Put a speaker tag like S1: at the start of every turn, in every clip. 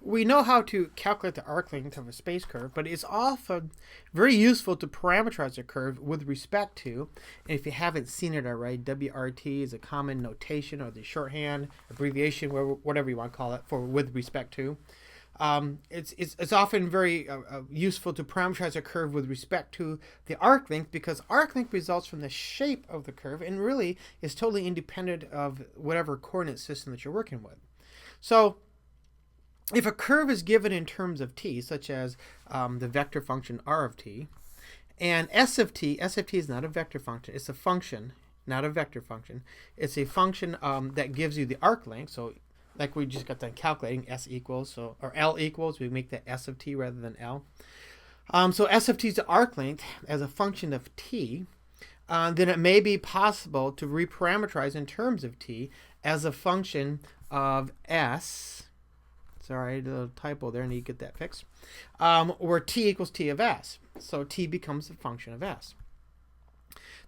S1: we know how to calculate the arc length of a space curve, but it's often very useful to parameterize a curve with respect to, and if you haven't seen it already, WRT is a common notation or the shorthand, abbreviation, whatever you want to call it, for with respect to. It's often very useful to parameterize a curve with respect to the arc length, because arc length results from the shape of the curve and really is totally independent of whatever coordinate system that you're working with. So if a curve is given in terms of t, such as the vector function r of t, and s of t is not a vector function, it's a function, not a vector function. It's a function that gives you the arc length. So like we just got done calculating, s equals, or L equals, we make that s of t rather than L. So s of t is the arc length as a function of t. Then it may be possible to reparameterize in terms of t as a function of s. Sorry, the typo there, I need to get that fixed. Where t equals t of s. So t becomes a function of s.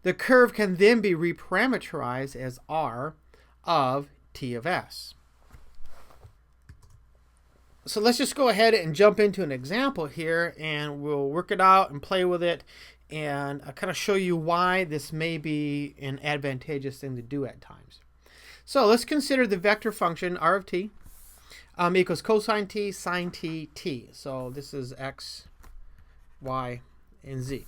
S1: The curve can then be reparameterized as r of t of s. So let's just go ahead and jump into an example here, and we'll work it out and play with it, and I'll kind of show you why this may be an advantageous thing to do at times. So let's consider the vector function r of t equals cosine t, sine t, t. So this is x, y, and z.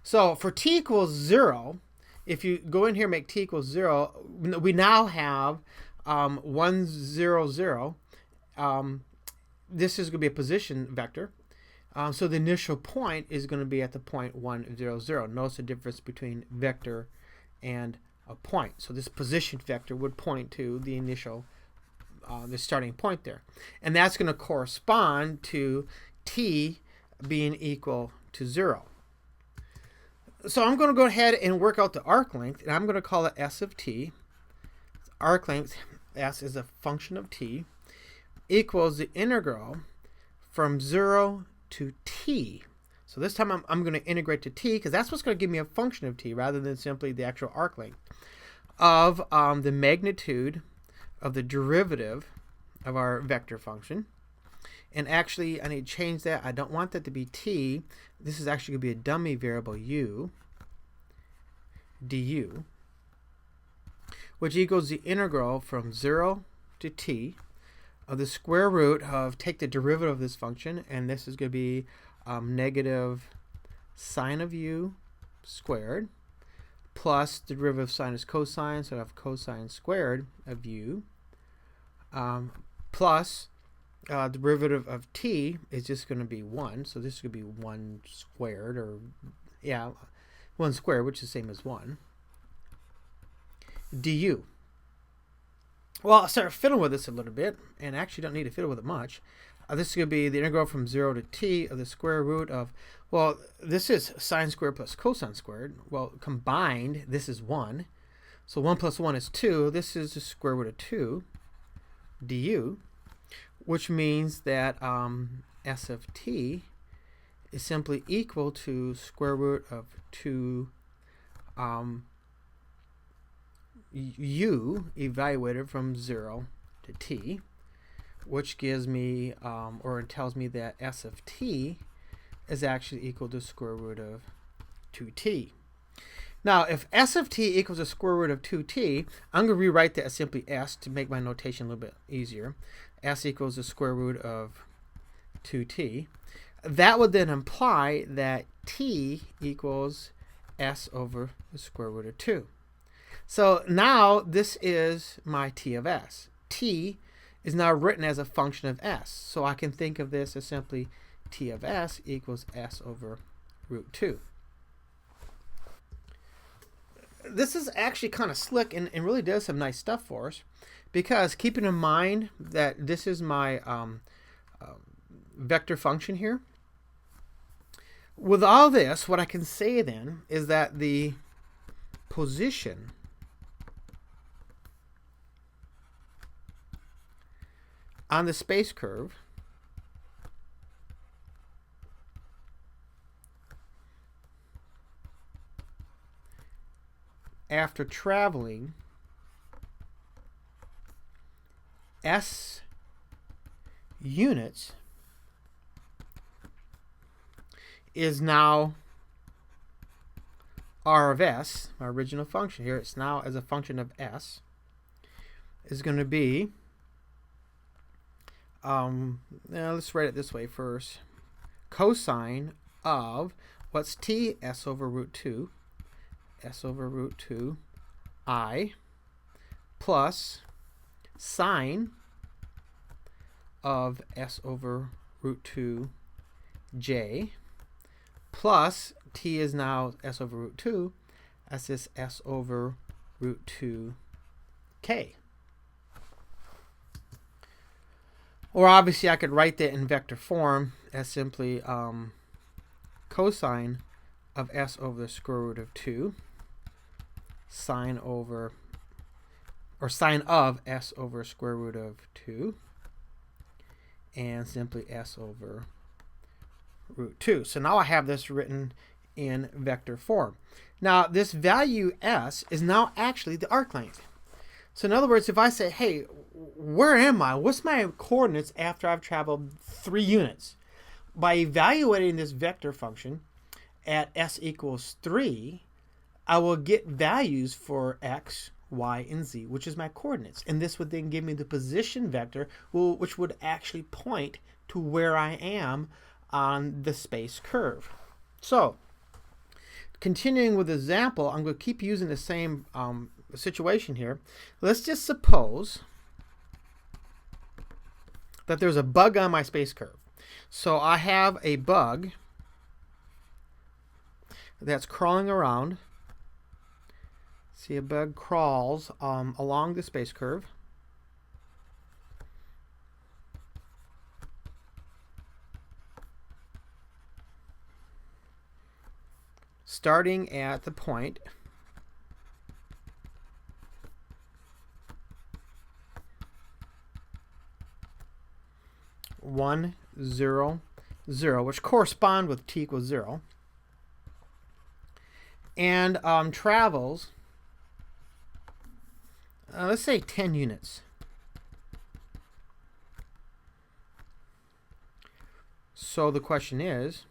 S1: So for t equals 0, if you go in here and make t equals 0, we now have 1, 0, 0. This is going to be a position vector. So the initial point is going to be at the point 1, 0, 0. Notice the difference between vector and a point. So this position vector would point to the initial the starting point there. And that's going to correspond to t being equal to 0. So I'm going to go ahead and work out the arc length, and I'm going to call it s of t. Arc length, s, is a function of t, equals the integral from 0 to t. So this time I'm going to integrate to t, because that's what's going to give me a function of t rather than simply the actual arc length, of the magnitude of the derivative of our vector function. And actually, I need to change that. I don't want that to be t. This is actually going to be a dummy variable u, du, which equals the integral from 0 to t of the square root of, take the derivative of this function, and this is going to be negative sine of u squared, plus the derivative of sine is cosine, so I have cosine squared of u, plus the derivative of t is just going to be 1, so this is going to be 1 squared, or, yeah, 1 squared, which is the same as 1, du. Well, I'll start fiddling with this a little bit, and actually don't need to fiddle with it much. This is going to be the integral from 0 to t of the square root of, well, this is sine squared plus cosine squared. Well, combined, this is 1. So 1 plus 1 is 2. This is the square root of 2 du, which means that s of t is simply equal to square root of 2 u evaluated from 0 to t, which gives me, or tells me that s of t is actually equal to square root of 2t. Now, if s of t equals the square root of 2t, I'm going to rewrite that as simply s to make my notation a little bit easier. S equals the square root of 2t. That would then imply that t equals s over the square root of 2. So now this is my t of s. T is now written as a function of s. So I can think of this as simply t of s equals s over root 2. This is actually kind of slick and really does some nice stuff for us, because keeping in mind that this is my vector function here. With all this, what I can say then is that the position on the space curve after traveling s units is now r of s, my original function here, it's now as a function of s, is going to be, now let's write it this way first, cosine of, what's t? S over root 2, s over root 2 I, plus sine of s over root 2 j, plus t is now s over root 2, that's this s over root 2 k. Or obviously I could write that in vector form as simply cosine of s over the square root of 2 sine over, or sine of s over square root of 2, and simply s over root 2. So now I have this written in vector form. Now this value s is now actually the arc length. So in other words, if I say, hey, where am I? What's my coordinates after I've traveled 3 units? By evaluating this vector function at s equals 3, I will get values for x, y, and z, which is my coordinates. And this would then give me the position vector, which would actually point to where I am on the space curve. So, continuing with the example, I'm going to keep using the same situation here. Let's just suppose that there's a bug on my space curve. So I have a bug that's crawling around. See, a bug crawls along the space curve. Starting at the point 1, 0, 0, which correspond with t equals 0, and travels, let's say 10 units. So the question is,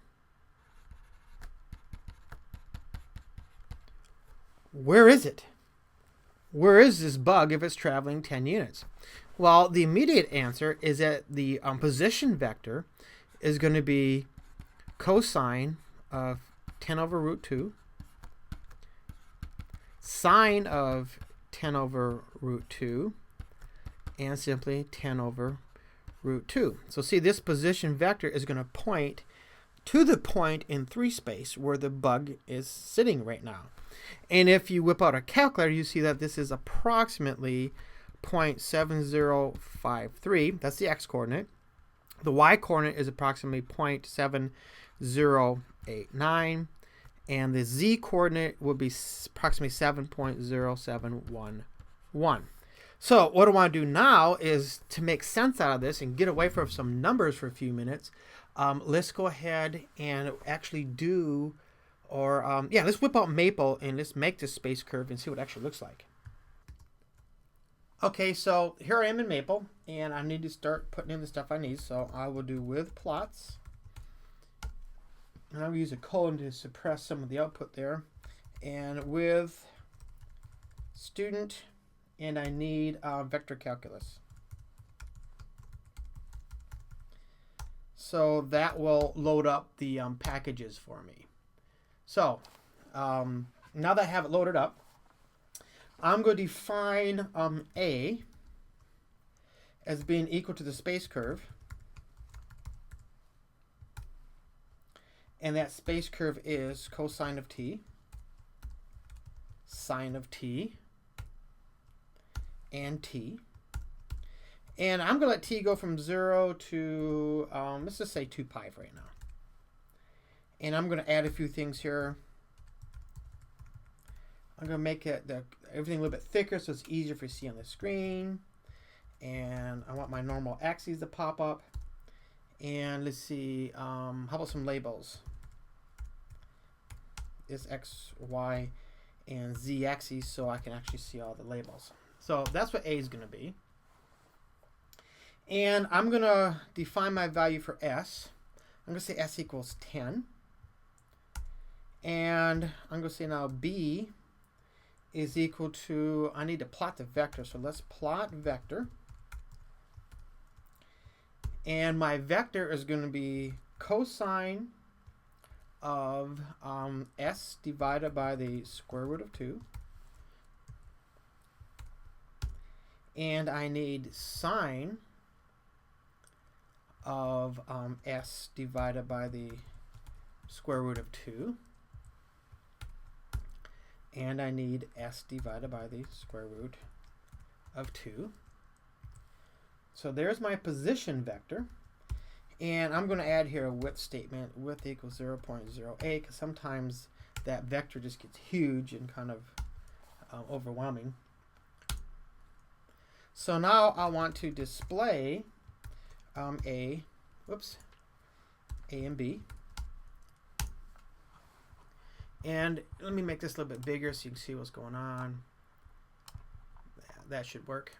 S1: where is it? Where is this bug if it's traveling 10 units? Well, the immediate answer is that the position vector is going to be cosine of 10 over root 2, sine of 10 over root 2, and simply 10 over root 2. So see, this position vector is going to point to the point in 3 space where the bug is sitting right now. And if you whip out a calculator, you see that this is approximately 0.7053. That's the x-coordinate. The y-coordinate is approximately 0.7089. And the z-coordinate would be approximately 7.0711. So what I want to do now is to make sense out of this and get away from some numbers for a few minutes. Let's go ahead and actually do, or let's whip out Maple and let's make this space curve and see what it actually looks like. Okay, so here I am in Maple, and I need to start putting in the stuff I need. So I will do with plots, and I'll use a colon to suppress some of the output there, and with student, and I need vector calculus. So that will load up the packages for me. So now that I have it loaded up, I'm going to define A as being equal to the space curve. And that space curve is cosine of t, sine of t, and t. And I'm going to let t go from 0 to, let's just say 2 pi right now. And I'm going to add a few things here. I'm going to make it everything a little bit thicker so it's easier for you to see on the screen. And I want my normal axes to pop up. And let's see, how about some labels? This x, y, and z axes so I can actually see all the labels. So that's what A is going to be. And I'm going to define my value for s. I'm going to say s equals 10. And I'm going to say now b is equal to, I need to plot the vector. So let's plot vector. And my vector is going to be cosine of s divided by the square root of 2. And I need sine of s divided by the square root of 2. And I need s divided by the square root of 2. So there's my position vector. And I'm going to add here a width statement. Width equals 0.08, because sometimes that vector just gets huge and kind of overwhelming. So now I want to display A and B. And let me make this a little bit bigger so you can see what's going on. That should work.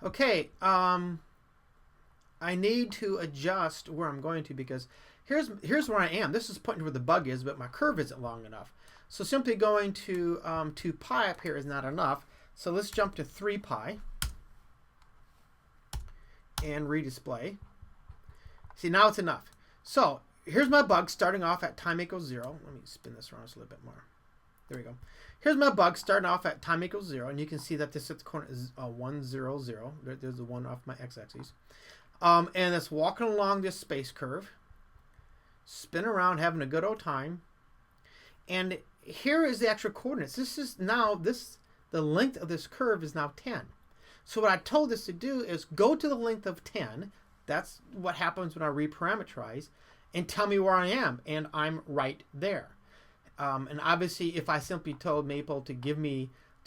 S1: Okay, I need to adjust where I'm going to, because here's where I am. This is pointing to where the bug is, but my curve isn't long enough. So simply going to 2 pi up here is not enough. So let's jump to 3 pi and redisplay. See, now it's enough. So here's my bug starting off at time equals 0. Let me spin this around just a little bit more. There we go. Here's my bug starting off at time equals 0, and you can see that this coordinate is 1, 0, 0. There's the 1 off my x-axis. And it's walking along this space curve, spin around, having a good old time. And here is the actual coordinates. This is now the length of this curve is now 10. So what I told this to do is go to the length of 10. That's what happens when I reparameterize, and tell me where I am, and I'm right there. And obviously, if I simply told Maple to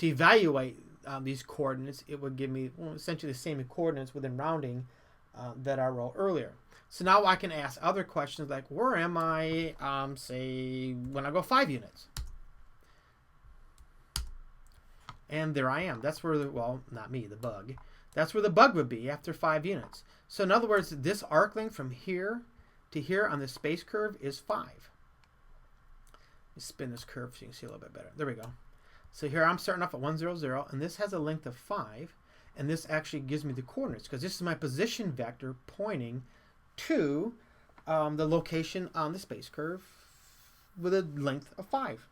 S1: evaluate these coordinates, it would give me essentially the same coordinates within rounding that I wrote earlier. So now I can ask other questions like, where am I, say, when I go 5 units? And there I am. That's where well, not me, the bug. That's where the bug would be after 5 units. So in other words, this arc length from here to here on the space curve is 5. Let me spin this curve so you can see a little bit better. There we go. So here I'm starting off at 1, 0, 0, and this has a length of 5, and this actually gives me the coordinates, because this is my position vector pointing to the location on the space curve with a length of 5.